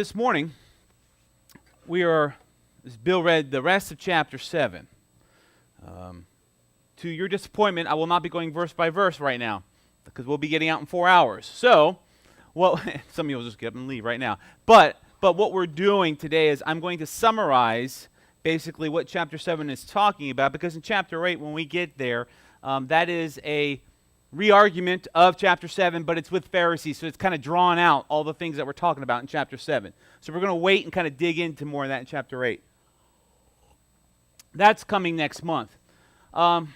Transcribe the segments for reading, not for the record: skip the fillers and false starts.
This morning, as Bill read the rest of chapter 7. To your disappointment, I will not be going verse by verse right now, because we'll be getting out in 4 hours. So, some of you will just get up and leave right now. But what we're doing today is I'm going to summarize basically what chapter 7 is talking about, because in chapter 8, when we get there, that is a re-argument of chapter 7, but it's with Pharisees, so it's kind of drawn out all the things that we're talking about in chapter 7. So we're going to wait and kind of dig into more of that in chapter 8. That's coming next month. But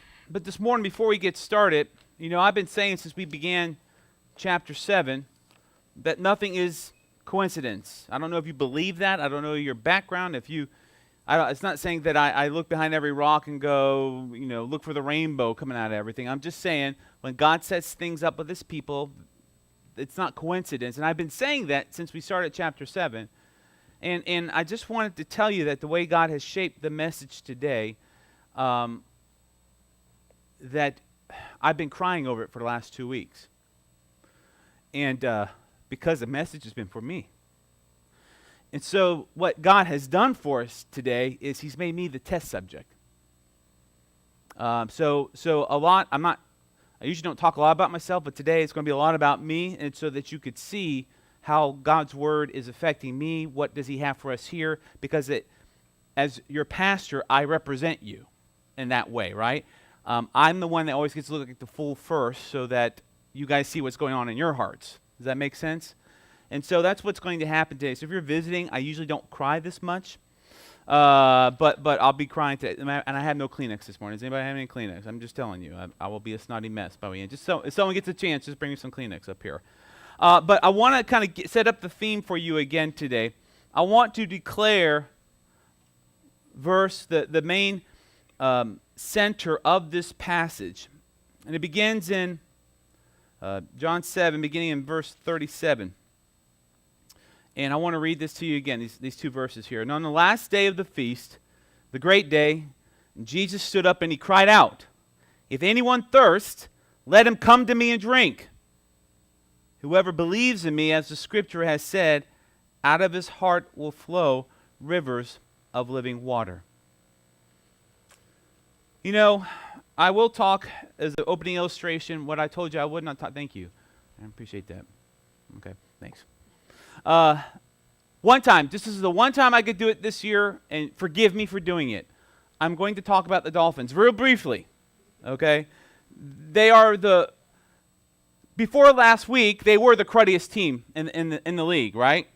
this morning, before we get started, I've been saying since we began chapter 7 that nothing is coincidence. I don't know if you believe that. I don't know your background. It's not saying that I look behind every rock and go, look for the rainbow coming out of everything. I'm just saying when God sets things up with His people, it's not coincidence. And I've been saying that since we started chapter 7. And I just wanted to tell you that the way God has shaped the message today, that I've been crying over it for the last 2 weeks. And because the message has been for me. And so what God has done for us today is He's made me the test subject. So a lot, I usually don't talk a lot about myself, but today it's going to be a lot about me, and so that you could see how God's Word is affecting me. What does He have for us here? Because as your pastor, I represent you in that way, right? I'm the one that always gets to look at the full first so that you guys see what's going on in your hearts. Does that make sense? And so that's what's going to happen today. So if you're visiting, I usually don't cry this much, but I'll be crying today. And I have no Kleenex this morning. Does anybody have any Kleenex? I'm just telling you, I will be a snotty mess by the end. Just so if someone gets a chance, just bring me some Kleenex up here. But I want to kind of set up the theme for you again today. I want to declare the main center of this passage. And it begins in John 7, beginning in verse 37. And I want to read this to you again, these two verses here. And on the last day of the feast, the great day, Jesus stood up and He cried out, "If anyone thirsts, let him come to me and drink. Whoever believes in me, as the Scripture has said, out of his heart will flow rivers of living water." I will talk as the opening illustration what I told you I would not talk. Thank you. I appreciate that. Okay, thanks. One time, this is the one time I could do it this year, and forgive me for doing it. I'm going to talk about the Dolphins real briefly, okay? Before last week, they were the cruddiest team in the league, right?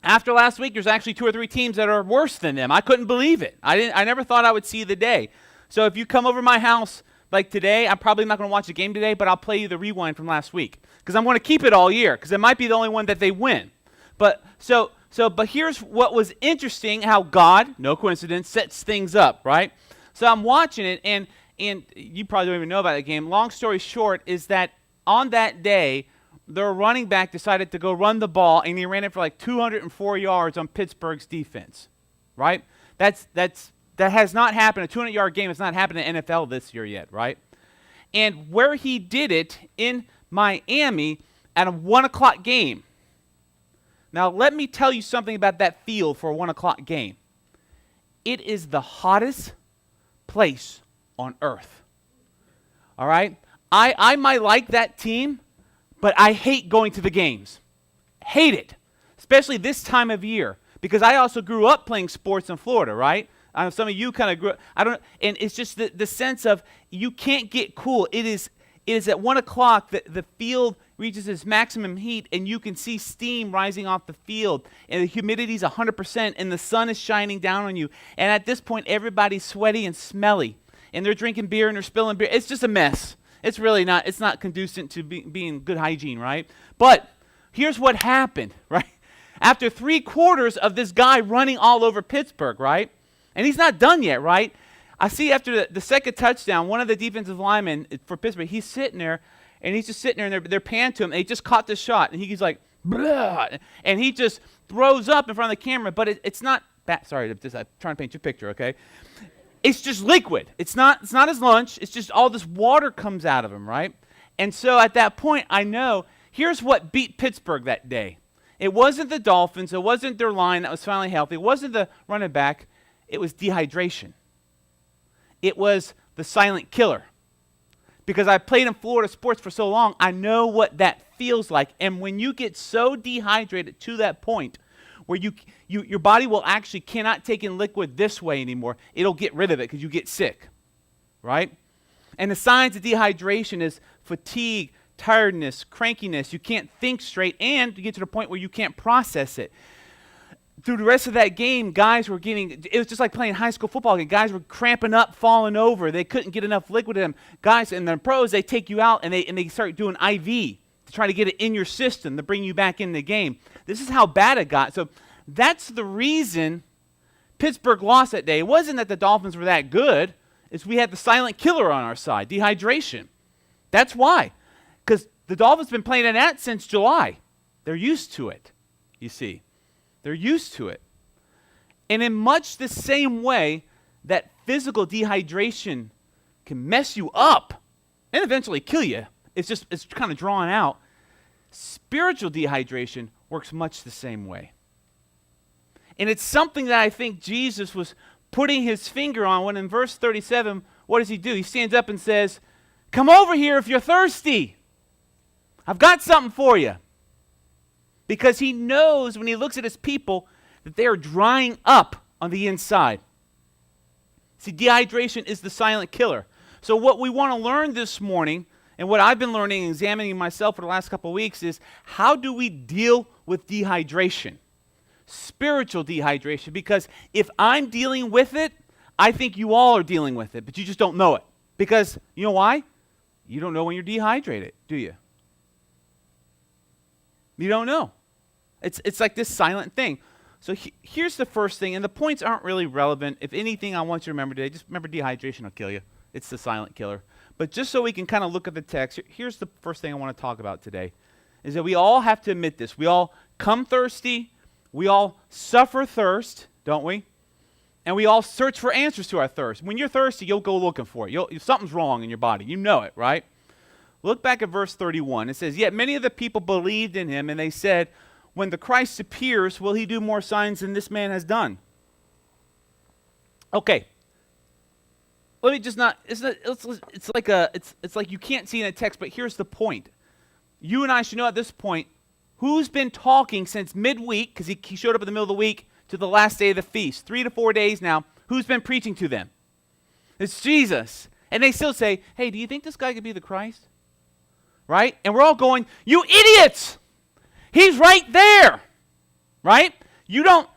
After last week, there's actually 2 or 3 teams that are worse than them. I couldn't believe it. I never thought I would see the day. So if you come over my house like today, I'm probably not going to watch the game today, but I'll play you the rewind from last week, because I'm going to keep it all year, because it might be the only one that they win. But here's what was interesting, how God, no coincidence, sets things up, right? So I'm watching it, and you probably don't even know about the game. Long story short is that on that day, their running back decided to go run the ball, and he ran it for like 204 yards on Pittsburgh's defense, right? That has not happened. A 200-yard game has not happened in the NFL this year yet, right? And where he did it in Miami at a 1 o'clock game. Now, let me tell you something about that field for a 1 o'clock game. It is the hottest place on earth. All right? I might like that team, but I hate going to the games. Hate it. Especially this time of year. Because I also grew up playing sports in Florida, right? I know some of you kind of grew up. And it's just the sense of you can't get cool. It is at 1 o'clock that the field reaches its maximum heat, and you can see steam rising off the field, and the humidity is 100%, and the sun is shining down on you. And at this point, everybody's sweaty and smelly, and they're drinking beer and they're spilling beer. It's just a mess. It's really not. It's not conducive to being good hygiene, right? But here's what happened, right? After 3/4 of this guy running all over Pittsburgh, right? And he's not done yet, right? I see after the second touchdown, one of the defensive linemen for Pittsburgh, he's sitting there, and he's just sitting there, and they're panning to him, and he just caught the shot, and he's like, blah, and he just throws up in front of the camera, but it's not bad. Sorry, I'm trying to paint you a picture, okay? It's just liquid. It's not his lunch. It's just all this water comes out of him, right? And so at that point, I know, here's what beat Pittsburgh that day. It wasn't the Dolphins. It wasn't their line that was finally healthy. It wasn't the running back. It was dehydration. It was the silent killer. Because I played in Florida sports for so long, I know what that feels like. And when you get so dehydrated to that point where your body will actually cannot take in liquid this way anymore, it'll get rid of it because you get sick, right? And the signs of dehydration is fatigue, tiredness, crankiness. You can't think straight, and you get to the point where you can't process it. Through the rest of that game, guys were it was just like playing high school football again. Guys were cramping up, falling over. They couldn't get enough liquid in them. Guys, in the pros, they take you out and they start doing IV to try to get it in your system to bring you back in the game. This is how bad it got. So that's the reason Pittsburgh lost that day. It wasn't that the Dolphins were that good. It's we had the silent killer on our side, dehydration. That's why. Because the Dolphins have been playing in that since July. They're used to it, you see. They're used to it. And in much the same way that physical dehydration can mess you up and eventually kill you, it's kind of drawn out, spiritual dehydration works much the same way. And it's something that I think Jesus was putting his finger on when in verse 37, what does he do? He stands up and says, "Come over here if you're thirsty. I've got something for you." Because he knows when he looks at his people that they are drying up on the inside. See, dehydration is the silent killer. So what we want to learn this morning, and what I've been learning and examining myself for the last couple of weeks, is how do we deal with dehydration? Spiritual dehydration. Because if I'm dealing with it, I think you all are dealing with it, but you just don't know it. Because, you know why? You don't know when you're dehydrated, do you? You don't know. It's like this silent thing. So here's the first thing, and the points aren't really relevant. If anything I want you to remember today, just remember dehydration will kill you. It's the silent killer. But just so we can kind of look at the text, here's the first thing I want to talk about today, is that we all have to admit this. We all come thirsty. We all suffer thirst, don't we? And we all search for answers to our thirst. When you're thirsty, you'll go looking for it. Something's wrong in your body. You know it, right? Look back at verse 31. It says, "Yet many of the people believed in him, and they said, 'When the Christ appears, will he do more signs than this man has done?'" Okay. Let me just not. It's like you can't see in a text, but here's the point. You and I should know at this point who's been talking since midweek, because he showed up in the middle of the week, to the last day of the feast. 3 to 4 days now. Who's been preaching to them? It's Jesus. And they still say, "Hey, do you think this guy could be the Christ?" Right? And we're all going, "You idiots! He's right there." Right? You don't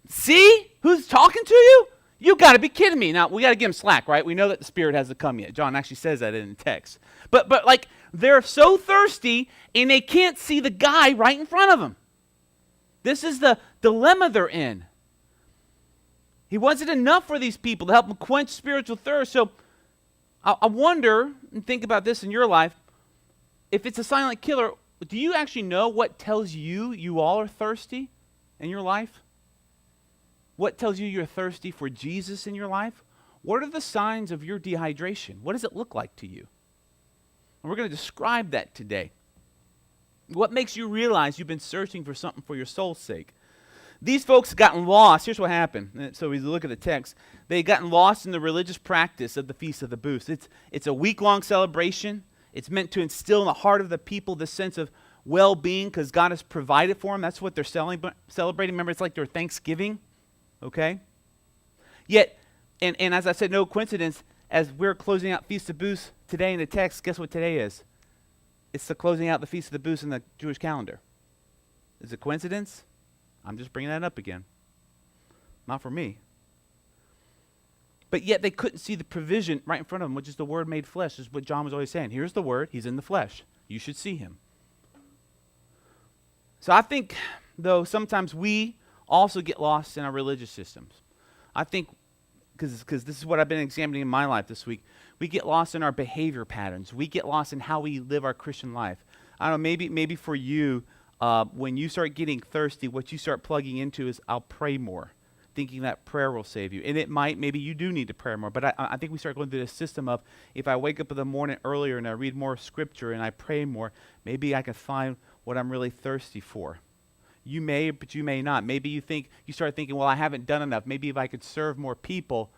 see who's talking to you? You got to be kidding me. Now, we got to give him slack, right? We know that the Spirit hasn't come yet. John actually says that in the text. But like, they're so thirsty, and they can't see the guy right in front of them. This is the dilemma they're in. He wasn't enough for these people to help them quench spiritual thirst. So I wonder, and think about this in your life, if it's a silent killer, do you actually know what tells you all are thirsty in your life? What tells you you're thirsty for Jesus in your life? What are the signs of your dehydration? What does it look like to you? And we're going to describe that today. What makes you realize you've been searching for something for your soul's sake? These folks have gotten lost. Here's what happened. So we look at the text. They had gotten lost in the religious practice of the Feast of the Booths. It's a week-long celebration. It's meant to instill in the heart of the people this sense of well-being because God has provided for them. That's what they're celebrating. Remember, it's like their Thanksgiving, okay? Yet, and as I said, no coincidence, as we're closing out Feast of Booths today in the text, guess what today is? It's the closing out the Feast of the Booths in the Jewish calendar. Is it coincidence? I'm just bringing that up again. Not for me. But yet they couldn't see the provision right in front of them, which is the Word made flesh. This is what John was always saying. Here's the Word. He's in the flesh. You should see him. So I think, though, sometimes we also get lost in our religious systems. I think, because this is what I've been examining in my life this week, we get lost in our behavior patterns. We get lost in how we live our Christian life. I don't know, maybe for you, when you start getting thirsty, what you start plugging into is, I'll pray more, thinking that prayer will save you. And it might, maybe you do need to pray more, but I think we start going through this system of, if I wake up in the morning earlier and I read more scripture and I pray more, maybe I can find what I'm really thirsty for. You may, but you may not. Maybe you start thinking, well, I haven't done enough. Maybe if I could serve more people,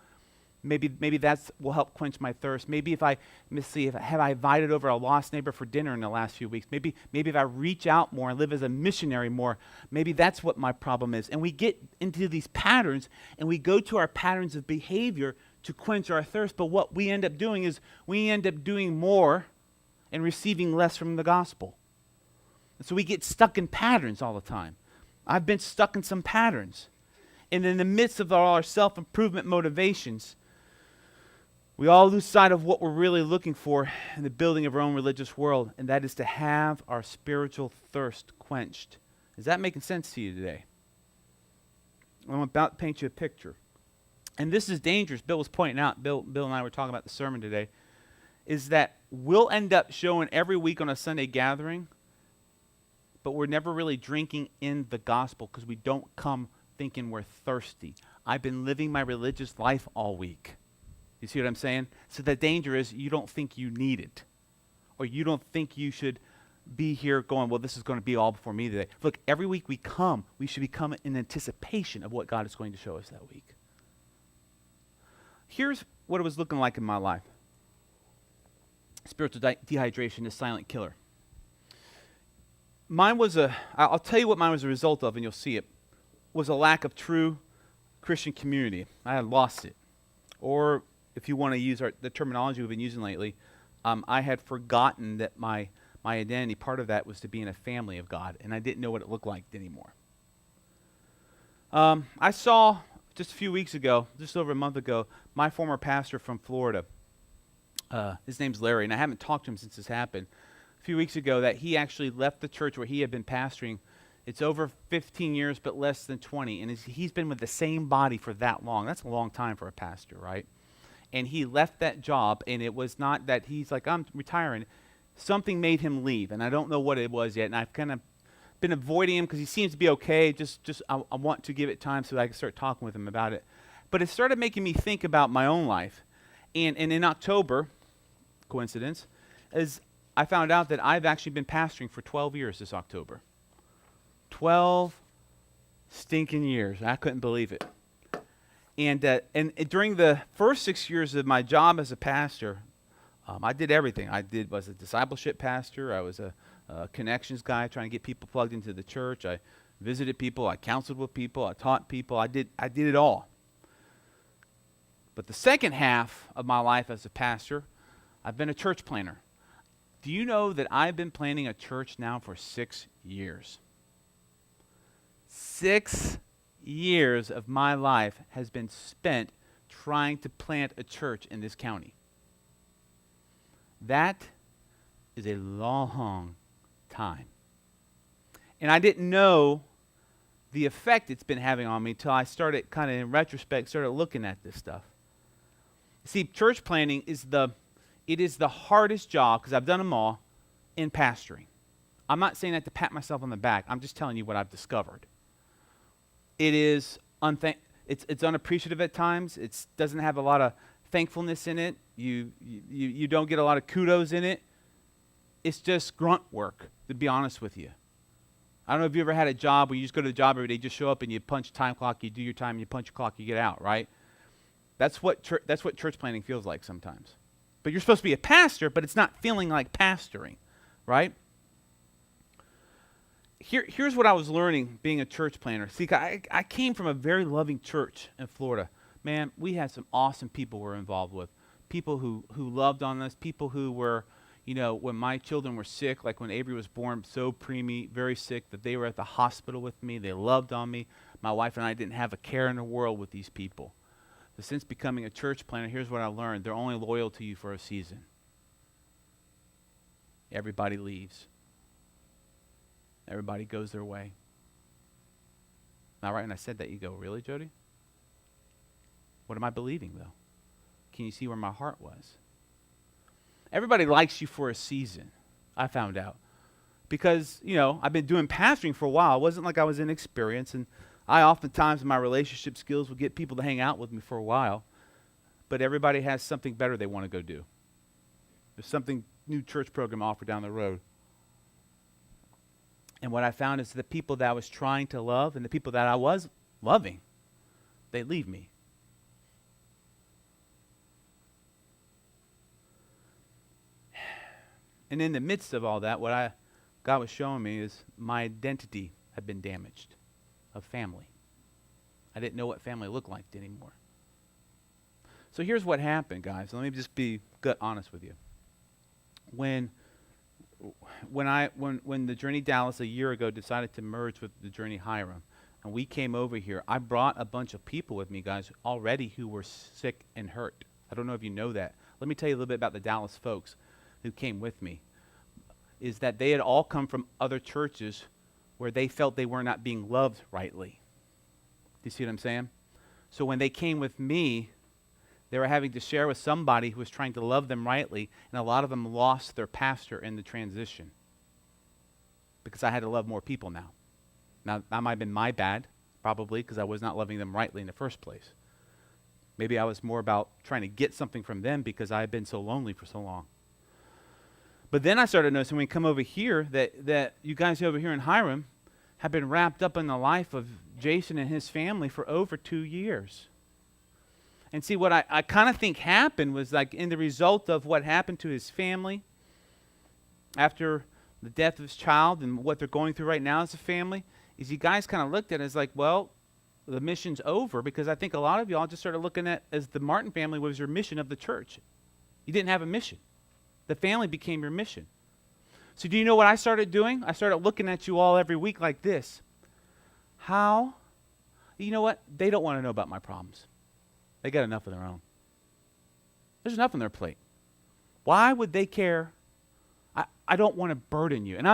maybe that's will help quench my thirst. Maybe if I, let's see, have I invited over a lost neighbor for dinner in the last few weeks? Maybe if I reach out more and live as a missionary more, maybe that's what my problem is. And we get into these patterns, and we go to our patterns of behavior to quench our thirst. But what we end up doing is we end up doing more and receiving less from the gospel. And so we get stuck in patterns all the time. I've been stuck in some patterns. And in the midst of all our self-improvement motivations, we all lose sight of what we're really looking for in the building of our own religious world, and that is to have our spiritual thirst quenched. Is that making sense to you today? I'm about to paint you a picture. And this is dangerous. Bill was pointing out, Bill and I were talking about the sermon today, is that we'll end up showing every week on a Sunday gathering, but we're never really drinking in the gospel because we don't come thinking we're thirsty. I've been living my religious life all week. You see what I'm saying? So the danger is you don't think you need it. Or you don't think you should be here going, well, this is going to be all before me today. Look, every week we come, we should become in anticipation of what God is going to show us that week. Here's what it was looking like in my life. Spiritual dehydration is silent killer. I'll tell you what mine was a result of, and you'll see it, was a lack of true Christian community. I had lost it. Or if you want to use the terminology we've been using lately, I had forgotten that my identity, part of that was to be in a family of God, and I didn't know what it looked like anymore. I saw just a few weeks ago, just over a month ago, my former pastor from Florida. His name's Larry, and I haven't talked to him since this happened. A few weeks ago, that he actually left the church where he had been pastoring. It's over 15 years, but less than 20, and he's been with the same body for that long. That's a long time for a pastor, right? And he left that job, and it was not that he's like, I'm retiring. Something made him leave, and I don't know what it was yet, and I've kind of been avoiding him because he seems to be okay. I want to give it time so that I can start talking with him about it. But it started making me think about my own life. And in October, coincidence, is I found out that I've actually been pastoring for 12 years this October. 12 stinking years. I couldn't believe it. And during the first 6 years of my job as a pastor, I did everything. Was a discipleship pastor. I was a connections guy trying to get people plugged into the church. I visited people. I counseled with people. I taught people. I did it all. But the second half of my life as a pastor, I've been a church planner. Do you know that I've been planning a church now for 6 years? 6 years of my life has been spent trying to plant a church in this county. That is a long time. And I didn't know the effect it's been having on me until I started kind of in retrospect, started looking at this stuff. See, church planting is the hardest job, because I've done them all, in pastoring. I'm not saying that to pat myself on the back. I'm just telling you what I've discovered. It is it's unappreciative at times. It doesn't have a lot of thankfulness in it. You don't get a lot of kudos in it. It's just grunt work, to be honest with you. I don't know if you ever had a job where you just go to the job every day, just show up and you punch a time clock, you do your time, you punch your clock, you get out, right? That's what church planting feels like sometimes. But you're supposed to be a pastor, but it's not feeling like pastoring, right? Here's what I was learning being a church planner. See, I came from a very loving church in Florida. Man, we had some awesome people we were involved with. People who loved on us, people who were, when my children were sick, like when Avery was born, so preemie, very sick, that they were at the hospital with me. They loved on me. My wife and I didn't have a care in the world with these people. But since becoming a church planner, here's what I learned. They're only loyal to you for a season. Everybody leaves. Everybody goes their way. Now, right when I said that, you go, really, Jody? What am I believing, though? Can you see where my heart was? Everybody likes you for a season, I found out. Because, I've been doing pastoring for a while. It wasn't like I was inexperienced, and I oftentimes in my relationship skills would get people to hang out with me for a while, but everybody has something better they want to go do. There's something new church program offered down the road. And what I found is the people that I was trying to love and the people that I was loving, they leave me. And in the midst of all that, God was showing me is my identity had been damaged of family. I didn't know what family looked like anymore. So here's what happened, guys. Let me just be honest with you. When the Journey Dallas a year ago decided to merge with the Journey Hiram, and we came over here, I brought a bunch of people with me, guys, already who were sick and hurt. I don't know if you know that. Let me tell you a little bit about the Dallas folks who came with me. Is that they had all come from other churches where they felt they were not being loved rightly. Do you see what I'm saying? So when they came with me, they were having to share with somebody who was trying to love them rightly, and a lot of them lost their pastor in the transition because I had to love more people now. Now, that might have been my bad, probably, because I was not loving them rightly in the first place. Maybe I was more about trying to get something from them because I had been so lonely for so long. But then I started noticing when we come over here that you guys over here in Hiram have been wrapped up in the life of Jason and his family for over 2 years. And see, what I kind of think happened was like in the result of what happened to his family after the death of his child and what they're going through right now as a family, is you guys kind of looked at it as like, well, the mission's over, because I think a lot of y'all just started looking at as the Martin family was your mission of the church. You didn't have a mission. The family became your mission. So do you know what I started doing? I started looking at you all every week like this. How? You know what? They don't want to know about my problems. They got enough of their own. There's enough on their plate. Why would they care? I don't want to burden you. And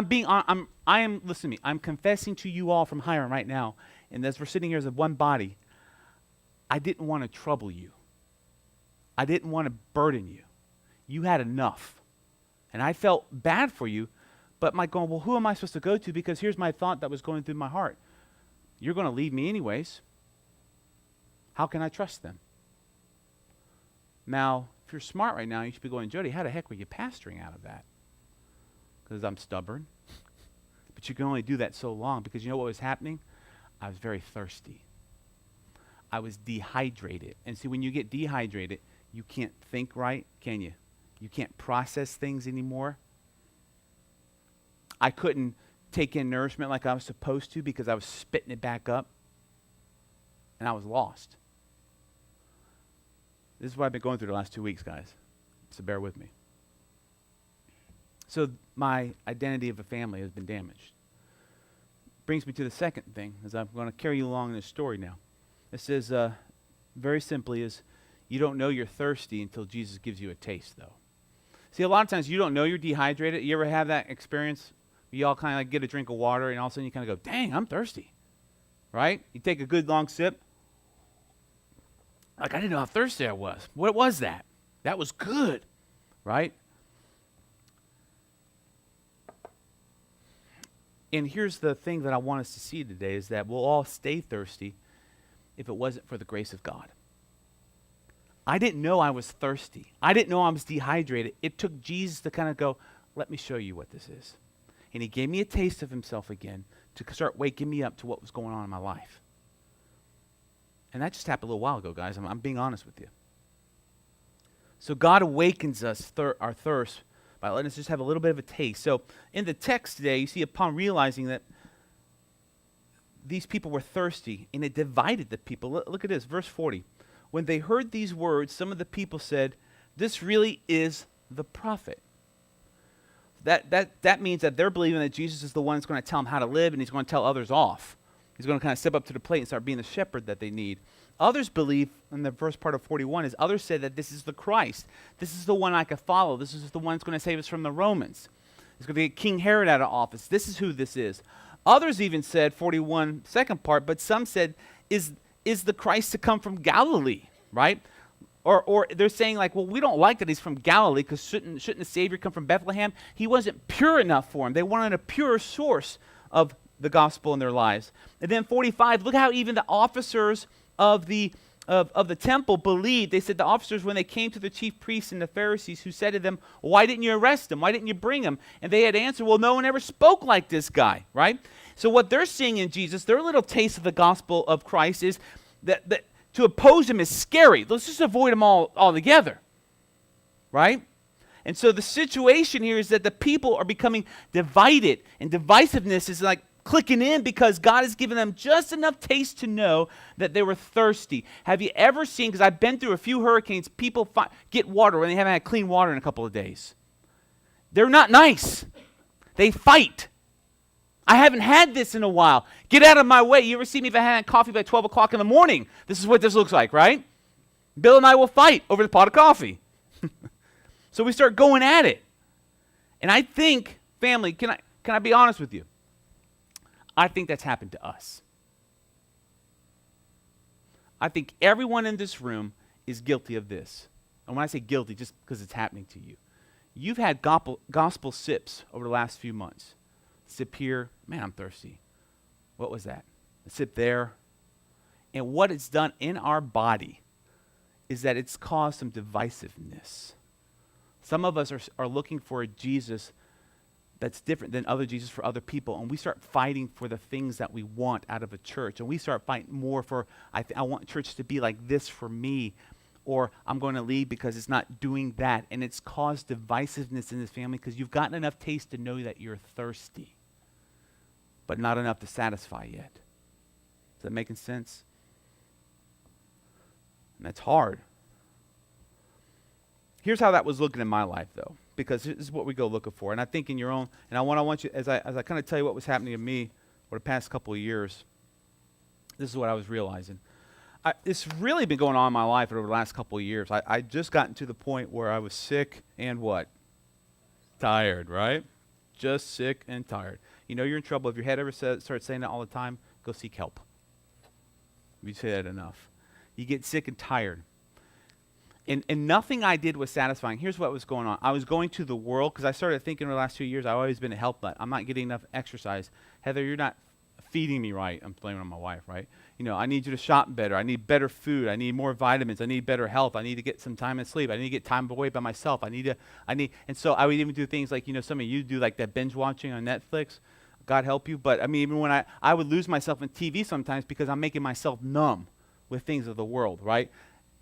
listen to me, I'm confessing to you all from Hiram right now, and as we're sitting here as one body, I didn't want to trouble you. I didn't want to burden you. You had enough. And I felt bad for you, but my going, well, who am I supposed to go to? Because here's my thought that was going through my heart. You're going to leave me anyways. How can I trust them? Now, if you're smart right now, you should be going, Jody, how the heck were you pastoring out of that? Because I'm stubborn. But you can only do that so long, because you know what was happening? I was very thirsty. I was dehydrated. And see, when you get dehydrated, you can't think right, can you? You can't process things anymore. I couldn't take in nourishment like I was supposed to because I was spitting it back up. And I was lost. This is what I've been going through the last 2 weeks, guys. So bear with me. So my identity of a family has been damaged. Brings me to the second thing, as I'm going to carry you along in this story now. It says, very simply, is you don't know you're thirsty until Jesus gives you a taste, though. See, a lot of times you don't know you're dehydrated. You ever have that experience? You all kind of like get a drink of water, and all of a sudden you kind of go, dang, I'm thirsty. Right? You take a good long sip. Like, I didn't know how thirsty I was. What was that? That was good. Right? And here's the thing that I want us to see today is that we'll all stay thirsty if it wasn't for the grace of God. I didn't know I was thirsty. I didn't know I was dehydrated. It took Jesus to kind of go, let me show you what this is. And he gave me a taste of himself again to start waking me up to what was going on in my life. And that just happened a little while ago, guys. I'm being honest with you. So God awakens us, our thirst, by letting us just have a little bit of a taste. So in the text today, you see upon realizing that these people were thirsty, and it divided the people. Look at this, verse 40. When they heard these words, some of the people said, this really is the prophet. That means that they're believing that Jesus is the one that's going to tell them how to live, and he's going to tell others off. He's going to kind of step up to the plate and start being the shepherd that they need. Others believe, in the first part of 41, is others said that this is the Christ. This is the one I could follow. This is the one that's going to save us from the Romans. He's going to get King Herod out of office. This is who this is. Others even said, 41, second part, but some said, is the Christ to come from Galilee, right? Or they're saying like, well, we don't like that he's from Galilee, because shouldn't the Savior come from Bethlehem? He wasn't pure enough for him. They wanted a pure source of the gospel in their lives. And then 45, look how even the officers of the of the temple believed. They said the officers, when they came to the chief priests and the Pharisees, who said to them, why didn't you arrest him? Why didn't you bring him? And they had answered, well, no one ever spoke like this guy, right? So what they're seeing in Jesus, their little taste of the gospel of Christ is that to oppose him is scary. Let's just avoid him altogether, right? And so the situation here is that the people are becoming divided, and divisiveness is like clicking in because God has given them just enough taste to know that they were thirsty. Have you ever seen, because I've been through a few hurricanes, people get water when they haven't had clean water in a couple of days. They're not nice. They fight. I haven't had this in a while. Get out of my way. You ever see me if I hadn't had coffee by 12 o'clock in the morning? This is what this looks like, right? Bill and I will fight over the pot of coffee. So we start going at it. And I think, family, can I be honest with you? I think that's happened to us. I think everyone in this room is guilty of this. And when I say guilty, just because it's happening to you. You've had gospel sips over the last few months. Sip here, man, I'm thirsty. What was that? A sip there. And what it's done in our body is that it's caused some divisiveness. Some of us are looking for a Jesus that's different than other Jesus for other people, and we start fighting for the things that we want out of a church, and we start fighting more for, I want church to be like this for me, or I'm going to leave because it's not doing that, and it's caused divisiveness in this family because you've gotten enough taste to know that you're thirsty, but not enough to satisfy yet. Is that making sense? And that's hard. Here's how that was looking in my life, though, because this is what we go looking for. And I think in your own, and I want you, as I kind of tell you what was happening to me over the past couple of years, this is what I was realizing. It's really been going on in my life over the last couple of years. I just gotten to the point where I was sick and what? Tired, right? Just sick and tired. You know you're in trouble. If your head ever starts saying that all the time, go seek help. You say that enough. You get sick and tired. And nothing I did was satisfying. Here's what was going on. I was going to the world because I started thinking over the last 2 years, I've always been a help nut. I'm not getting enough exercise. Heather, you're not feeding me right. I'm blaming on my wife, right? You know, I need you to shop better. I need better food. I need more vitamins. I need better health. I need to get some time and sleep. I need to get time away by myself. And so I would even do things like, you know, some of you do like that binge watching on Netflix. God help you. But I mean, even when I would lose myself in TV sometimes because I'm making myself numb with things of the world, right?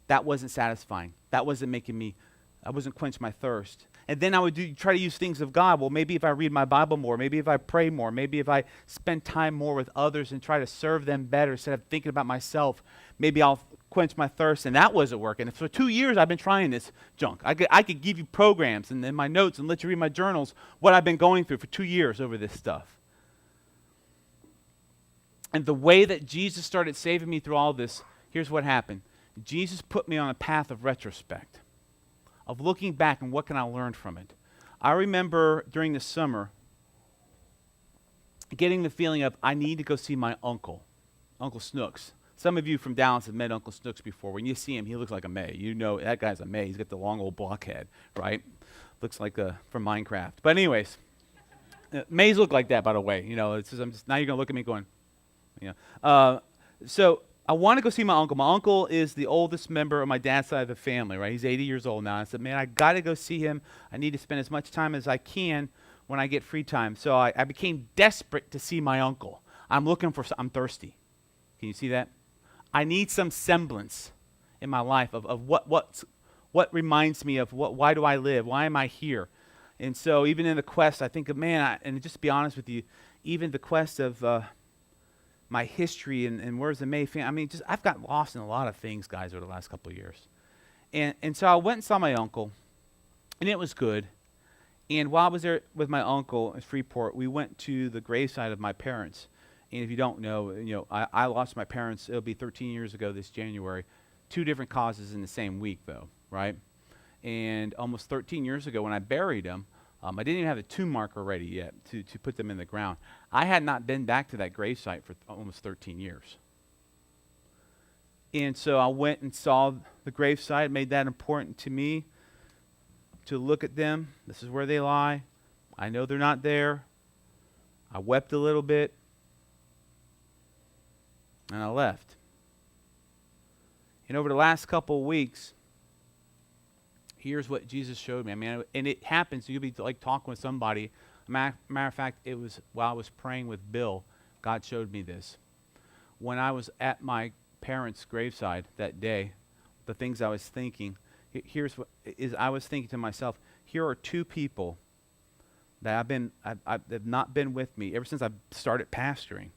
That wasn't satisfying. That wasn't I wasn't quenching my thirst. And then I would try to use things of God. Well, maybe if I read my Bible more, maybe if I pray more, maybe if I spend time more with others and try to serve them better instead of thinking about myself, maybe I'll quench my thirst. And that wasn't working. And for 2 years, I've been trying this junk. I could give you programs and in my notes and let you read my journals what I've been going through for 2 years over this stuff. And the way that Jesus started saving me through all this, here's what happened. Jesus put me on a path of retrospect, of looking back and what can I learn from it. I remember during the summer getting the feeling of I need to go see my uncle, Uncle Snooks. Some of you from Dallas have met Uncle Snooks before. When you see him, he looks like a May. You know that guy's a May. He's got the long old blockhead, right? Looks like from Minecraft. But anyways, Mays look like that, by the way. You know, now you're going to look at me going, you know. So I want to go see my uncle. My uncle is the oldest member of my dad's side of the family, right? He's 80 years old now. I said, man, I got to go see him. I need to spend as much time as I can when I get free time. So I became desperate to see my uncle. I'm I'm thirsty. Can you see that? I need some semblance in my life of what reminds me of why do I live? Why am I here? And so even in the quest, I think of, man, and just to be honest with you, even the quest of my history and where's the May family. I mean, I've gotten lost in a lot of things, guys, over the last couple of years. And so I went and saw my uncle, and it was good. And while I was there with my uncle in Freeport, we went to the graveside of my parents. And if you don't know, I lost my parents, it'll be 13 years ago this January. 2 different causes in the same week, though, right? And almost 13 years ago when I buried them, I didn't even have a tomb marker ready yet to put them in the ground. I had not been back to that gravesite for almost 13 years. And so I went and saw the gravesite. It made that important to me to look at them. This is where they lie. I know they're not there. I wept a little bit. And I left. And over the last couple of weeks, here's what Jesus showed me. I mean, and it happens. You'll be like talking with somebody. Matter of fact, it was while I was praying with Bill, God showed me this. When I was at my parents' graveside that day, the things I was thinking, here's what is I was thinking to myself, here are two people that have not been with me ever since I started pastoring,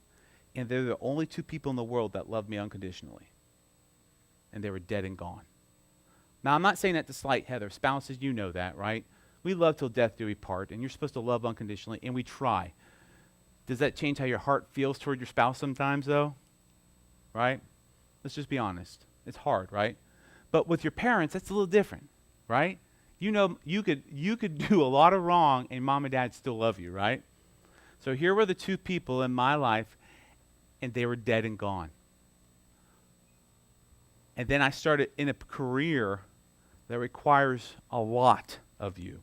and they're the only two people in the world that love me unconditionally. And they were dead and gone. Now, I'm not saying that to slight Heather. Spouses, you know that, right? We love till death do we part, and you're supposed to love unconditionally, and we try. Does that change how your heart feels toward your spouse sometimes, though? Right? Let's just be honest. It's hard, right? But with your parents, that's a little different, right? You know, you could do a lot of wrong, and mom and dad still love you, right? So here were the two people in my life, and they were dead and gone. And then I started in a career that requires a lot of you.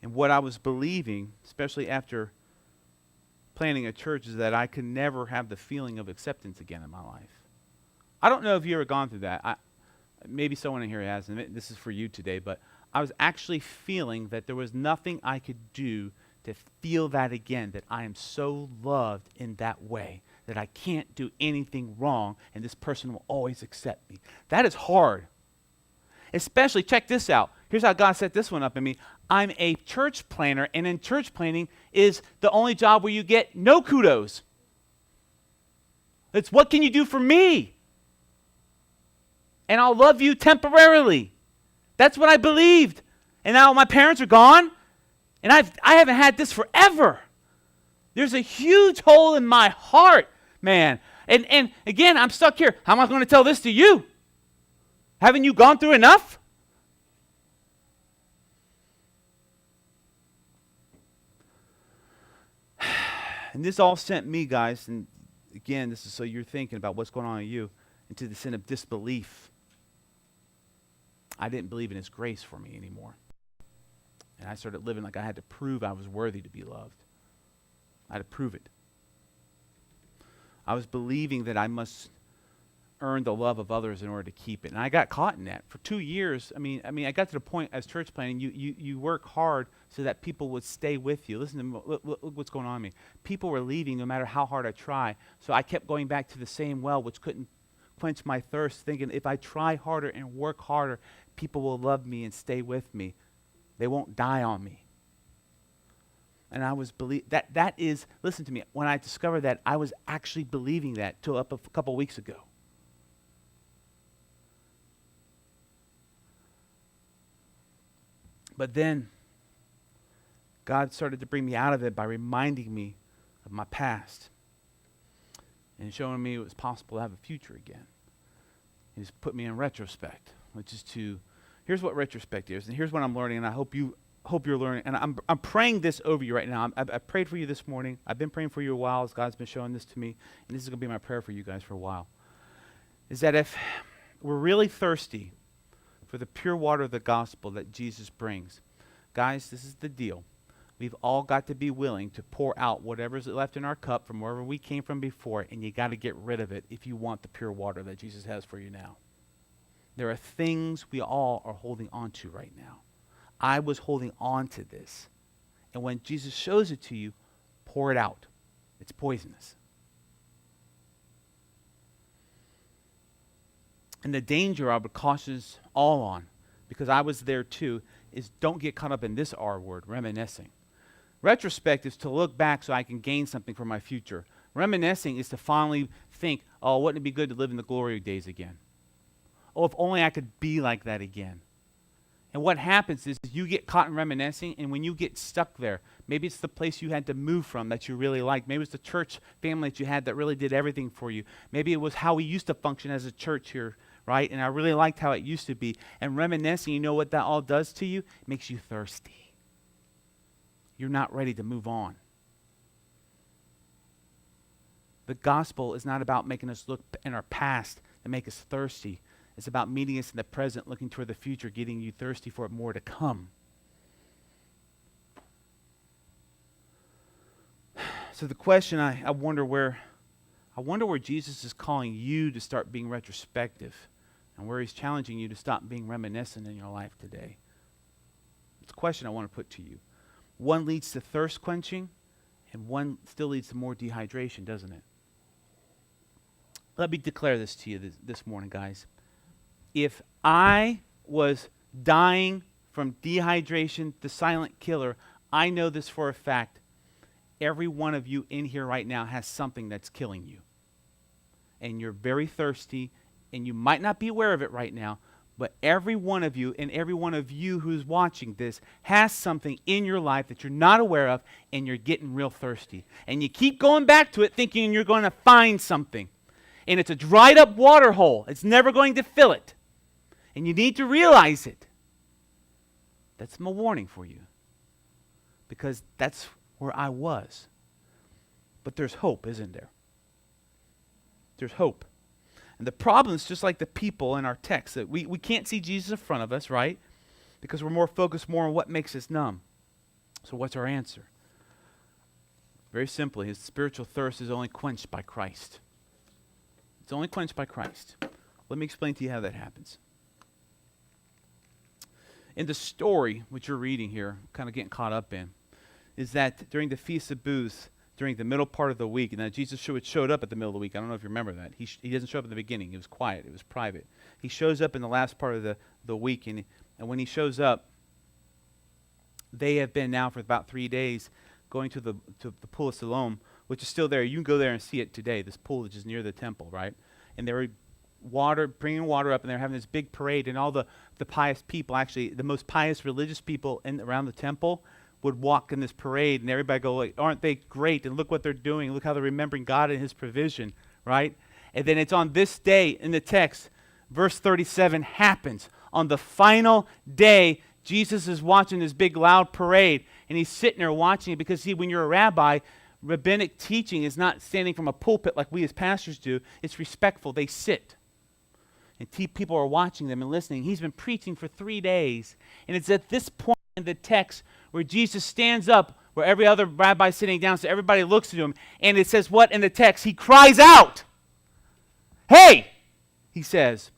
And what I was believing, especially after planning a church, is that I could never have the feeling of acceptance again in my life. I don't know if you've ever gone through that. Maybe someone in here has, and this is for you today, but I was actually feeling that there was nothing I could do to feel that again, that I am so loved in that way, that I can't do anything wrong, and this person will always accept me. That is hard. Especially, check this out. Here's how God set this one up in me. I'm a church planner, and in church planning is the only job where you get no kudos. It's what can you do for me? And I'll love you temporarily. That's what I believed. And now my parents are gone, and I haven't had this forever. There's a huge hole in my heart, man. And again, I'm stuck here. How am I going to tell this to you? Haven't you gone through enough? And this all sent me, guys, and again, this is so you're thinking about what's going on in you, into the sin of disbelief. I didn't believe in his grace for me anymore. And I started living like I had to prove I was worthy to be loved. I had to prove it. I was believing that I must earn the love of others in order to keep it. And I got caught in that. For 2 years, I mean, I got to the point as church planning, you work hard so that people would stay with you. Listen to me, look what's going on in me. People were leaving no matter how hard I try. So I kept going back to the same well, which couldn't quench my thirst, thinking if I try harder and work harder, people will love me and stay with me. They won't die on me. And I was that is, listen to me, when I discovered that, I was actually believing that till up a couple weeks ago. But then God started to bring me out of it by reminding me of my past and showing me it was possible to have a future again. He's put me in retrospect, which is here's what retrospect is, and here's what I'm learning, and I hope you're learning, and I'm praying this over you right now. I prayed for you this morning. I've been praying for you a while as God's been showing this to me, and this is going to be my prayer for you guys for a while, is that if we're really thirsty for the pure water of the gospel that Jesus brings, guys, this is the deal. We've all got to be willing to pour out whatever's left in our cup from wherever we came from before, and you got to get rid of it if you want the pure water that Jesus has for you now. There are things we all are holding on to right now. I was holding on to this. And when Jesus shows it to you, pour it out. It's poisonous. And the danger I would caution us all on, because I was there too, is don't get caught up in this R word, reminiscing. Retrospect is to look back so I can gain something for my future. Reminiscing is to finally think, oh, wouldn't it be good to live in the glory days again? Oh, if only I could be like that again. And what happens is you get caught in reminiscing, and when you get stuck there, maybe it's the place you had to move from that you really liked. Maybe it's the church family that you had that really did everything for you. Maybe it was how we used to function as a church here, right? And I really liked how it used to be. And reminiscing, you know what that all does to you? It makes you thirsty. You're not ready to move on. The gospel is not about making us look in our past and make us thirsty. It's about meeting us in the present, looking toward the future, getting you thirsty for more to come. So the question I wonder where I wonder where Jesus is calling you to start being retrospective and where he's challenging you to stop being reminiscent in your life today. It's a question I want to put to you. One leads to thirst quenching, and one still leads to more dehydration, doesn't it? Let me declare this to you this morning, guys. If I was dying from dehydration, the silent killer, I know this for a fact. Every one of you in here right now has something that's killing you. And you're very thirsty, and you might not be aware of it right now, but every one of you and every one of you who's watching this has something in your life that you're not aware of, and you're getting real thirsty. And you keep going back to it thinking you're going to find something. And it's a dried up water hole. It's never going to fill it. And you need to realize it. That's my warning for you. Because that's where I was. But there's hope, isn't there? There's hope. And the problem is just like the people in our text, that we can't see Jesus in front of us, right? Because we're more focused more on what makes us numb. So what's our answer? Very simply, his spiritual thirst is only quenched by Christ. It's only quenched by Christ. Let me explain to you how that happens. In the story, which you're reading here, kind of getting caught up in, is that during the Feast of Booths, during the middle part of the week, and now Jesus showed up at the middle of the week. I don't know if you remember that. He doesn't show up in the beginning. It was quiet. It was private. He shows up in the last part of the week, and when he shows up, they have been now for about 3 days going to the pool of Siloam, which is still there. You can go there and see it today. This pool which is near the temple, right? And they were bringing water up, and they're having this big parade, and all the pious people, actually the most pious religious people around the temple, would walk in this parade, and everybody go, like, aren't they great? And look what they're doing. Look how they're remembering God and his provision, right? And then it's on this day in the text, verse 37 happens. On the final day, Jesus is watching this big loud parade, and he's sitting there watching it because, see, when you're a rabbi, rabbinic teaching is not standing from a pulpit like we as pastors do. It's respectful. They sit. And people are watching them and listening. He's been preaching for 3 days. And it's at this point in the text where Jesus stands up, where every other rabbi is sitting down, so everybody looks at him. And it says what in the text? He cries out. Hey, he says,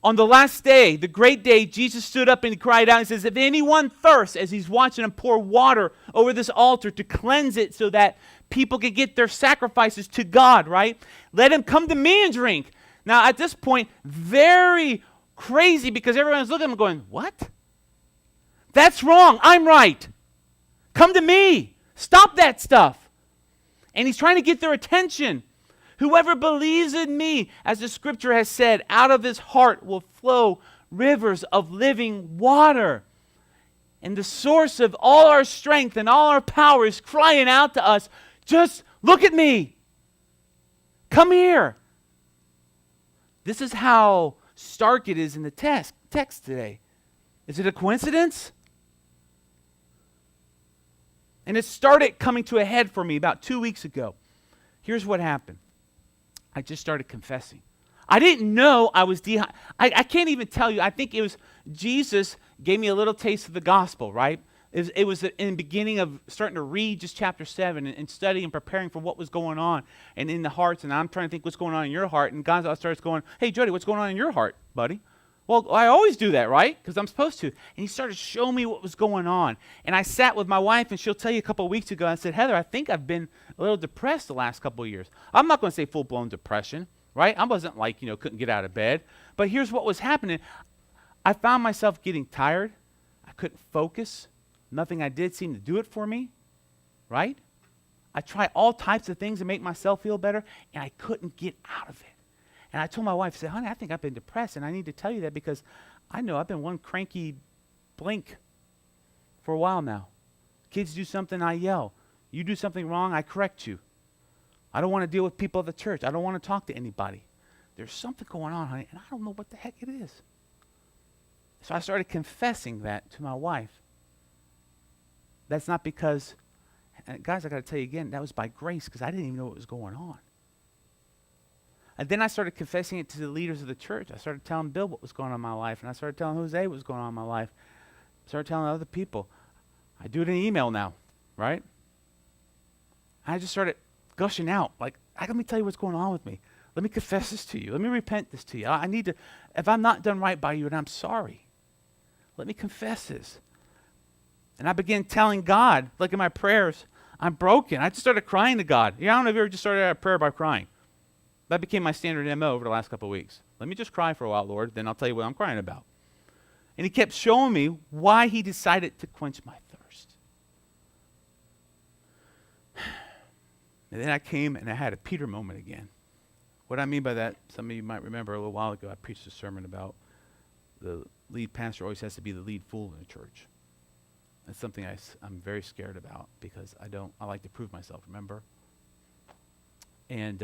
on the last day, the great day, Jesus stood up and he cried out and says, if anyone thirsts, as he's watching him pour water over this altar to cleanse it so that people can get their sacrifices to God, right? Let him come to me and drink. Now, at this point, very crazy because everyone's looking at him going, what? That's wrong. I'm right. Come to me. Stop that stuff. And he's trying to get their attention. Whoever believes in me, as the scripture has said, out of his heart will flow rivers of living water. And the source of all our strength and all our power is crying out to us, just look at me. Come here. This is how stark it is in the text today. Is it a coincidence? And it started coming to a head for me about 2 weeks ago. Here's what happened. I just started confessing. I didn't know I was dehydrated. I can't even tell you. I think it was Jesus gave me a little taste of the gospel, right? It was in the beginning of starting to read just chapter 7 and study and preparing for what was going on and in the hearts. And I'm trying to think what's going on in your heart. And God starts going, hey, Jody, what's going on in your heart, buddy? Well, I always do that, right? Because I'm supposed to. And he started showing me what was going on. And I sat with my wife, and she'll tell you a couple of weeks ago, I said, Heather, I think I've been a little depressed the last couple of years. I'm not going to say full-blown depression, right? I wasn't like, couldn't get out of bed. But here's what was happening. I found myself getting tired. I couldn't focus. Nothing I did seemed to do it for me, right? I tried all types of things to make myself feel better, and I couldn't get out of it. And I told my wife, I said, honey, I think I've been depressed, and I need to tell you that because I know I've been one cranky blink for a while now. Kids do something, I yell. You do something wrong, I correct you. I don't want to deal with people at the church. I don't want to talk to anybody. There's something going on, honey, and I don't know what the heck it is. So I started confessing that to my wife. That's not because, guys, I got to tell you again, that was by grace because I didn't even know what was going on. And then I started confessing it to the leaders of the church. I started telling Bill what was going on in my life, and I started telling Jose what was going on in my life. I started telling other people. I do it in email now, right? I just started gushing out. Like, let me tell you what's going on with me. Let me confess this to you. Let me repent this to you. I need to, if I'm not done right by you, and I'm sorry, let me confess this. And I began telling God, like in my prayers, I'm broken. I just started crying to God. I don't know if you ever just started out a prayer by crying. That became my standard MO over the last couple of weeks. Let me just cry for a while, Lord, then I'll tell you what I'm crying about. And he kept showing me why he decided to quench my thirst. And then I came and I had a Peter moment again. What I mean by that, some of you might remember a little while ago, I preached a sermon about the lead pastor always has to be the lead fool in the church. That's something I'm very scared about because I like to prove myself, remember? And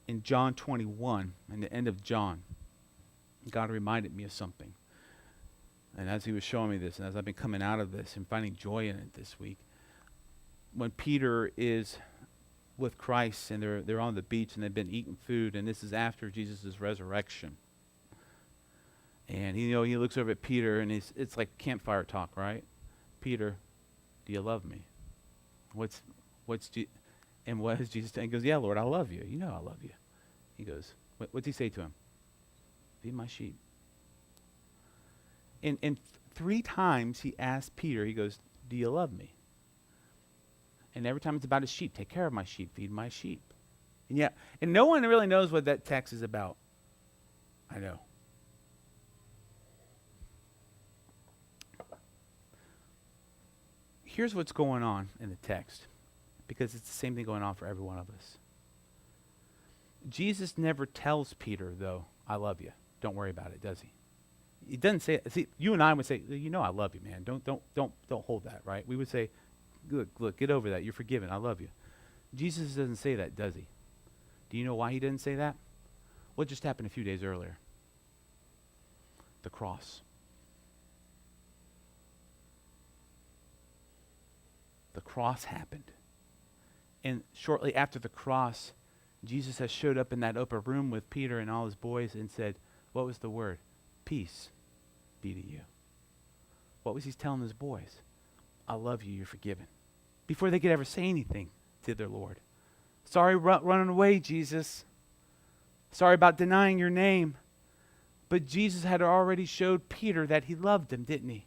in John 21, in the end of John, God reminded me of something. And as he was showing me this, and as I've been coming out of this and finding joy in it this week, when Peter is with Christ and they're on the beach and they've been eating food, and this is after Jesus' resurrection. And he looks over at Peter and it's like campfire talk, right? Peter, do you love me? What has Jesus done? He goes, yeah, Lord, I love you. You know I love you. He goes, what's he say to him? Feed my sheep. And 3 times he asked Peter, he goes, do you love me? And every time it's about his sheep, take care of my sheep, feed my sheep. And no one really knows what that text is about. I know. Here's what's going on in the text, because it's the same thing going on for every one of us. Jesus never tells Peter, though, I love you. Don't worry about it, does he? He doesn't say it. See, you and I would say, I love you, man. Don't hold that, right? We would say, look, get over that. You're forgiven. I love you. Jesus doesn't say that, does he? Do you know why he didn't say that? What just happened a few days earlier? The cross. The cross happened. And shortly after the cross, Jesus has showed up in that upper room with Peter and all his boys and said, what was the word? Peace be to you. What was he telling his boys? I love you, you're forgiven. Before they could ever say anything to their Lord. Sorry running away, Jesus. Sorry about denying your name. But Jesus had already showed Peter that he loved him, didn't he?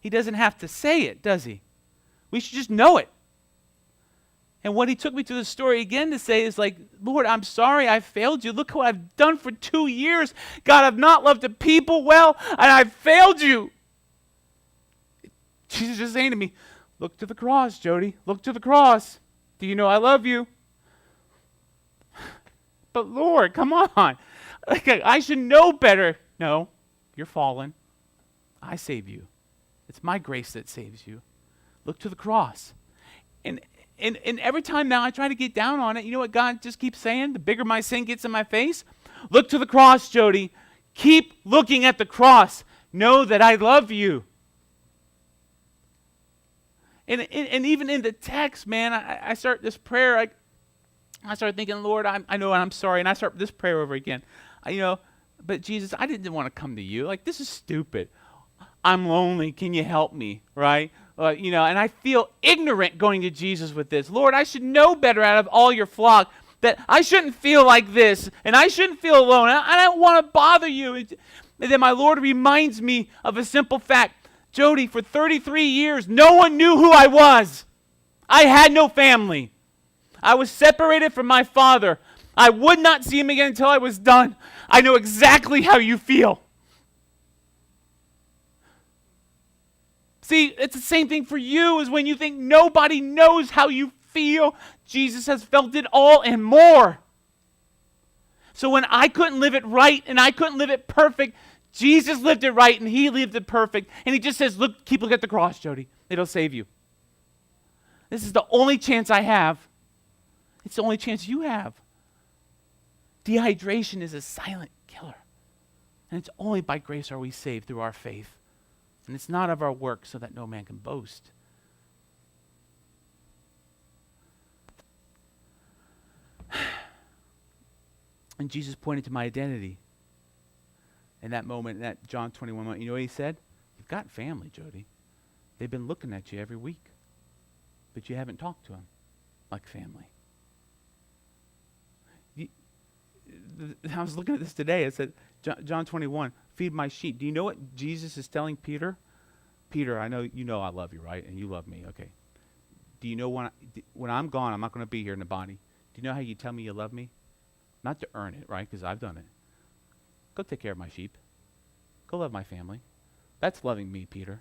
He doesn't have to say it, does he? We should just know it. And what he took me to the story again to say is like, Lord, I'm sorry I failed you. Look what I've done for 2 years. God, I've not loved the people well, and I've failed you. Jesus is just saying to me, look to the cross, Jody. Look to the cross. Do you know I love you? But Lord, come on. Like, I should know better. No, you're fallen. I save you. It's my grace that saves you. Look to the cross. And every time now I try to get down on it, you know what God just keeps saying? The bigger my sin gets in my face, look to the cross, Jody. Keep looking at the cross. Know that I love you. And even in the text, man, I start this prayer. I start thinking, Lord, I know and I'm sorry. And I start this prayer over again. But Jesus, I didn't want to come to you. Like, this is stupid. I'm lonely. Can you help me? Right? And I feel ignorant going to Jesus with this. Lord, I should know better out of all your flock that I shouldn't feel like this and I shouldn't feel alone. I don't want to bother you. And then my Lord reminds me of a simple fact. Jody, for 33 years, no one knew who I was. I had no family. I was separated from my father. I would not see him again until I was done. I know exactly how you feel. See, it's the same thing for you as when you think nobody knows how you feel. Jesus has felt it all and more. So when I couldn't live it right and I couldn't live it perfect, Jesus lived it right and he lived it perfect. And he just says, keep looking at the cross, Jody. It'll save you. This is the only chance I have. It's the only chance you have. Dehydration is a silent killer. And it's only by grace are we saved through our faith. And it's not of our work so that no man can boast. And Jesus pointed to my identity in that moment, in that John 21 moment. You know what he said? You've got family, Jody. They've been looking at you every week, but you haven't talked to them. like family. I was looking at this today. It said, John 21, feed my sheep. Do you know what Jesus is telling Peter? Peter, I know you know I love you, right? And you love me, okay. Do you know when I'm gone, I'm not going to be here in the body. Do you know how you tell me you love me? Not to earn it, right? Because I've done it. Go take care of my sheep. Go love my family. That's loving me, Peter.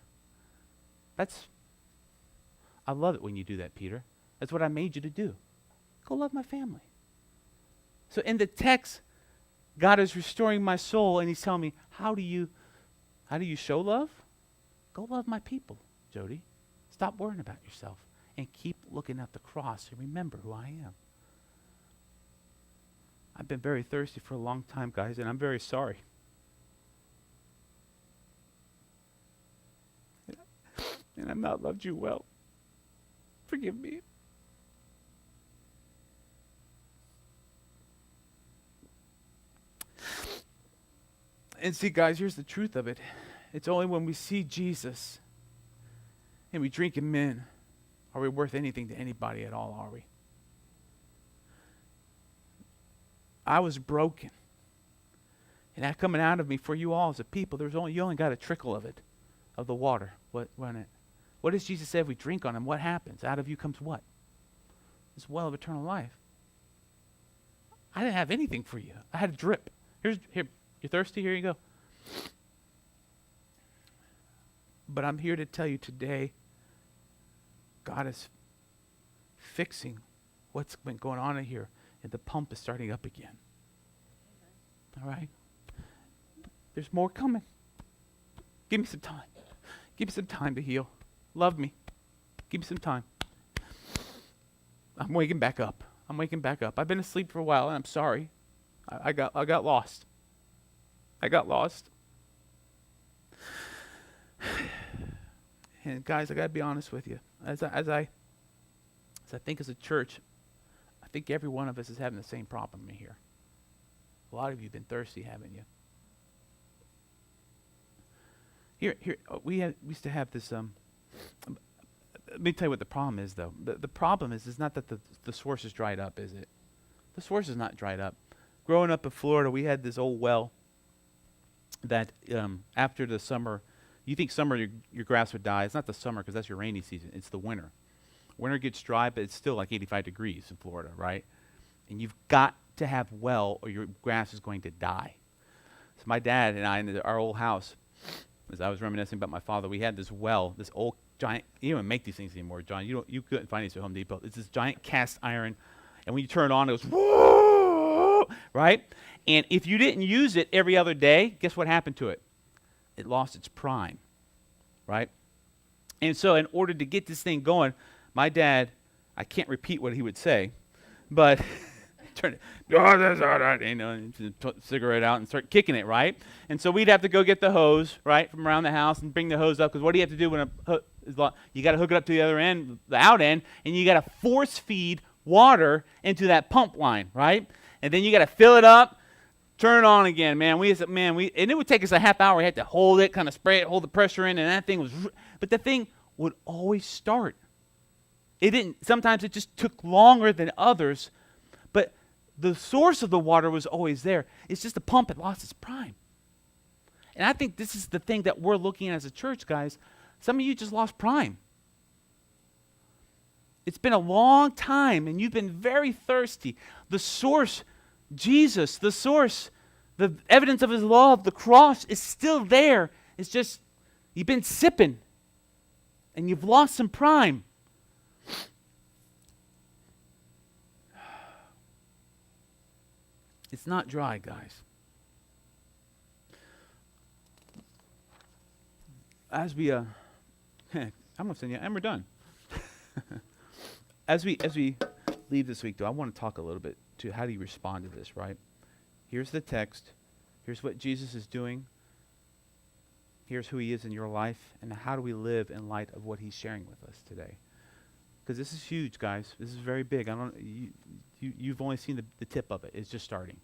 I love it when you do that, Peter. That's what I made you to do. Go love my family. So in the text, God is restoring my soul, and he's telling me, how do you show love? Go love my people, Jody. Stop worrying about yourself and keep looking at the cross and remember who I am. I've been very thirsty for a long time, guys, and I'm very sorry. And I've not loved you well. Forgive me. And see, guys, here's the truth of it. It's only when we see Jesus and we drink him in are we worth anything to anybody at all, are we? I was broken. And that coming out of me for you all as a people, you only got a trickle of it, of the water. What does Jesus say if we drink on him? What happens? Out of you comes what? This well of eternal life. I didn't have anything for you. I had a drip. Here, you're thirsty? Here you go. But I'm here to tell you today, God is fixing what's been going on in here, and the pump is starting up again. All right? There's more coming. Give me some time. Give me some time to heal. Love me. Give me some time. I'm waking back up. I've been asleep for a while, and I'm sorry. I got lost. I got lost. And guys, I got to be honest with you. As I think as a church, I think every one of us is having the same problem in here. A lot of you have been thirsty, haven't you? Here, we used to have this. Let me tell you what the problem is, though. The problem is not that the source is dried up, is it? The source is not dried up. Growing up in Florida, we had this old well that after the summer, you think summer your grass would die. It's not the summer because that's your rainy season. It's the winter. Winter gets dry, but it's still like 85 degrees in Florida, right? And you've got to have well or your grass is going to die. So my dad and I in our old house, as I was reminiscing about my father, we had this well, this old giant, you don't even make these things anymore, John. You couldn't find these at Home Depot. It's this giant cast iron, and when you turn it on, it goes, whoa, right? And if you didn't use it every other day, guess what happened to it? It lost its prime, right? And so in order to get this thing going, my dad, I can't repeat what he would say, but turn it, and put the cigarette out and start kicking it, right? And so we'd have to go get the hose, right, from around the house and bring the hose up, because what do you have to do when you got to hook it up to the other end, the out end, and you got to force feed water into that pump line, right? And then you got to fill it up, turn it on again, man. And it would take us a half hour. We had to hold it, kind of spray it, hold the pressure in, and that thing was, but the thing would always start. It didn't, sometimes it just took longer than others, but the source of the water was always there. It's just the pump had lost its prime. And I think this is the thing that we're looking at as a church, guys. Some of you just lost prime. It's been a long time, and you've been very thirsty. The source, Jesus, the source, the evidence of his love, the cross is still there. It's just, you've been sipping, and you've lost some prime. It's not dry, guys. As we, I'm going to send you, and we're done. As we leave this week, though, I want to talk a little bit to how do you respond to this, right? Here's the text. Here's what Jesus is doing. Here's who he is in your life, and how do we live in light of what he's sharing with us today? Because this is huge, guys. This is very big. You've only seen the tip of it. It's just starting.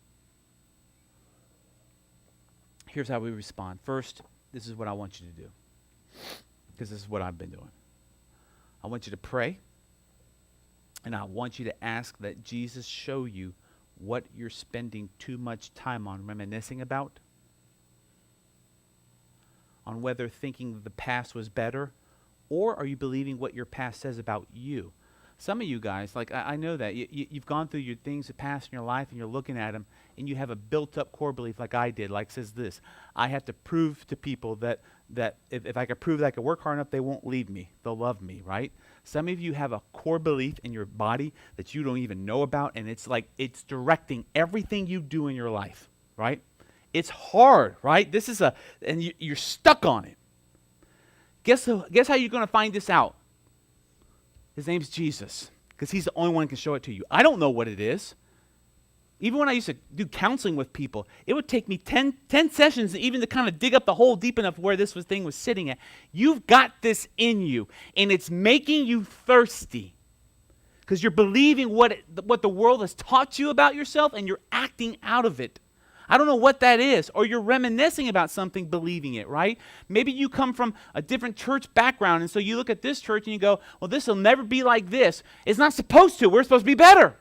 Here's how we respond. First, this is what I want you to do, because this is what I've been doing. I want you to pray. And I want you to ask that Jesus show you what you're spending too much time on reminiscing about, on whether thinking the past was better, or are you believing what your past says about you? Some of you guys, like I know that, you've gone through your things that passed in your life and you're looking at them and you have a built-up core belief like I did, like says this: I have to prove to people that if I could prove that I could work hard enough, they won't leave me. They'll love me, right? Some of you have a core belief in your body that you don't even know about, and it's like it's directing everything you do in your life, right? It's hard, right? This is and you're stuck on it. Guess how you're going to find this out? His name's Jesus, because he's the only one who can show it to you. I don't know what it is. Even when I used to do counseling with people, it would take me 10 sessions even to kind of dig up the hole deep enough where this thing was sitting at. You've got this in you, and it's making you thirsty because you're believing what the world has taught you about yourself, and you're acting out of it. I don't know what that is, or you're reminiscing about something, believing it, right? Maybe you come from a different church background, and so you look at this church and you go, well, this will never be like this. It's not supposed to. We're supposed to be better.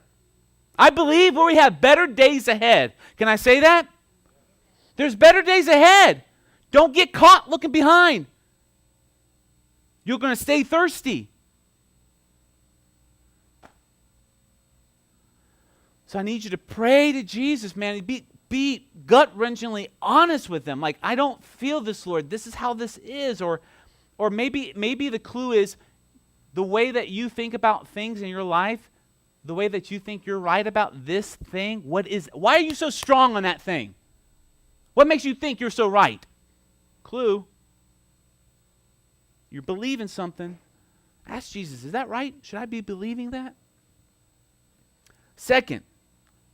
I believe we have better days ahead. Can I say that? There's better days ahead. Don't get caught looking behind. You're going to stay thirsty. So I need you to pray to Jesus, man. Be gut-wrenchingly honest with them. Like, I don't feel this, Lord. This is how this is. Or maybe the clue is the way that you think about things in your life, the way that you think you're right about this thing. Why are you so strong on that thing? What makes you think you're so right? Clue. You're believing something. Ask Jesus, is that right? Should I be believing that? Second,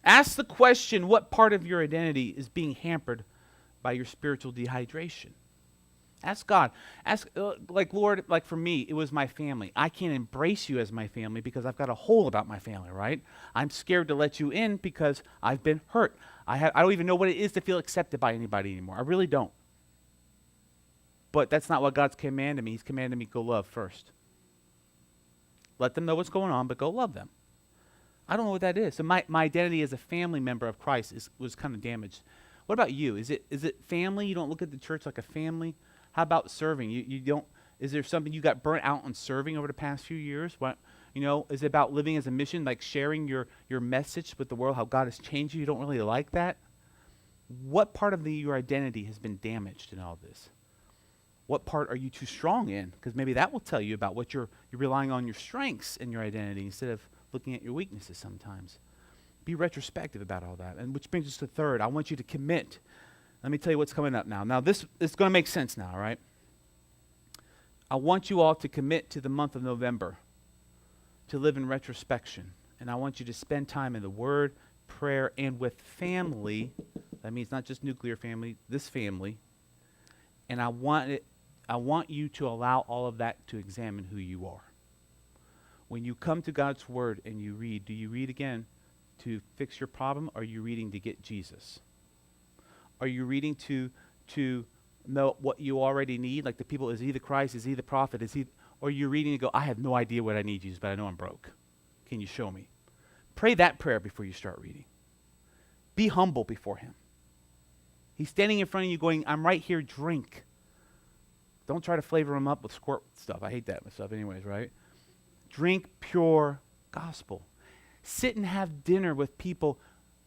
ask the question, what part of your identity is being hampered by your spiritual dehydration? Ask God. Ask, Lord, like for me, it was my family. I can't embrace you as my family because I've got a hole about my family, right? I'm scared to let you in because I've been hurt. I don't even know what it is to feel accepted by anybody anymore. I really don't. But that's not what God's commanded me. He's commanded me to go love first. Let them know what's going on, but go love them. I don't know what that is. So my identity as a family member of Christ was kind of damaged. What about you? Is it family? You don't look at the church like a family? How about serving? You don't. Is there something you got burnt out on serving over the past few years? What, is it about living as a mission, like sharing your message with the world, how God has changed you? You don't really like that? What part of your identity has been damaged in all this? What part are you too strong in? Because maybe that will tell you about what you're relying on your strengths in your identity instead of looking at your weaknesses sometimes. Be retrospective about all that. And which brings us to third. I want you to commit. Let me tell you what's coming up now. Now, this is going to make sense now, all right? I want you all to commit to the month of November to live in retrospection. And I want you to spend time in the Word, prayer, and with family. That means not just nuclear family, this family. And I want you to allow all of that to examine who you are. When you come to God's Word and you read, do you read again to fix your problem, or are you reading to get Jesus? Are you reading to know what you already need? Like the people, is he the Christ? Is he the prophet? Or are you reading to go, I have no idea what I need, Jesus, but I know I'm broke. Can you show me? Pray that prayer before you start reading. Be humble before him. He's standing in front of you going, I'm right here, drink. Don't try to flavor him up with squirt stuff. I hate that stuff anyways, right? Drink pure gospel. Sit and have dinner with people.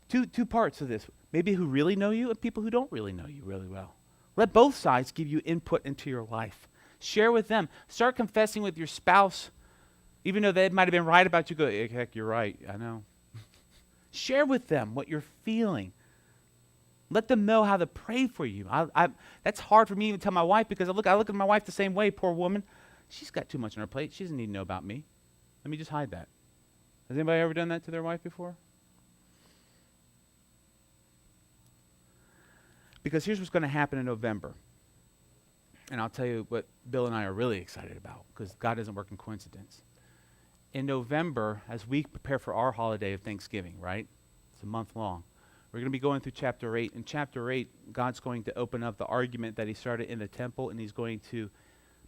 Two parts of this. Maybe who really know you and people who don't really know you really well. Let both sides give you input into your life. Share with them. Start confessing with your spouse. Even though they might have been right about you, go, heck, you're right. I know. Share with them what you're feeling. Let them know how to pray for you. That's hard for me to even tell my wife because I look at my wife the same way, poor woman. She's got too much on her plate. She doesn't need to know about me. Let me just hide that. Has anybody ever done that to their wife before? Because here's what's going to happen in November. And I'll tell you what Bill and I are really excited about, because God doesn't work in coincidence. In November, as we prepare for our holiday of Thanksgiving, right? It's a month long. We're going to be going through chapter 8. In chapter 8, God's going to open up the argument that he started in the temple, and he's going to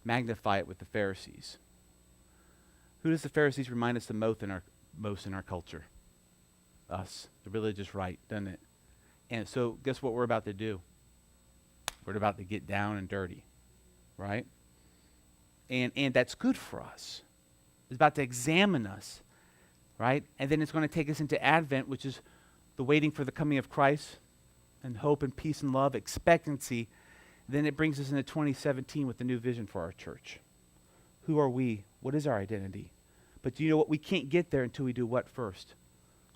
magnify it with the Pharisees. Who does the Pharisees remind us the most in most in our culture. Us, the religious right, doesn't it? And so guess what we're about to do? We're about to get down and dirty, right? And that's good for us. It's about to examine us, right? And then it's going to take us into Advent, which is the waiting for the coming of Christ, and hope and peace and love, expectancy. Then it brings us into 2017 with the new vision for our church. Who are we? What is our identity? But do you know what? We can't get there until we do what first?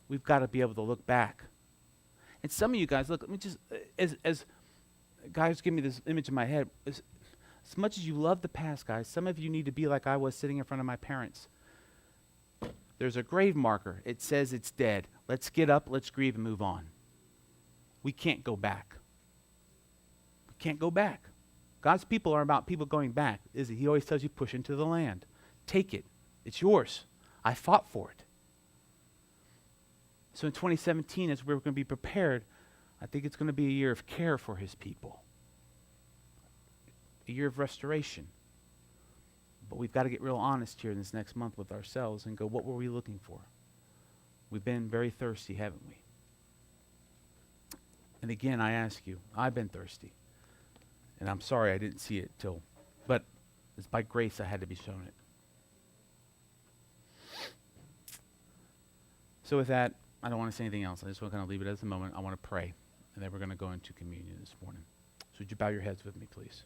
We've got to be able to look back. And some of you guys, look, let me just, as guys give me this image in my head, as much as you love the past, guys, some of you need to be like I was sitting in front of my parents. There's a grave marker. It says it's dead. Let's get up, let's grieve, and move on. We can't go back. We can't go back. God's people are about people going back. He always tells you, push into the land. Take it. It's yours. I fought for it. So in 2017, as we're going to be prepared, I think it's going to be a year of care for his people. A year of restoration. But we've got to get real honest here in this next month with ourselves and go, what were we looking for? We've been very thirsty, haven't we? And again, I ask you, I've been thirsty. And I'm sorry I didn't see it but it's by grace I had to be shown it. So with that, I don't want to say anything else. I just want to kind of leave it as a moment. I want to pray, and then we're going to go into communion this morning. So would you bow your heads with me, please?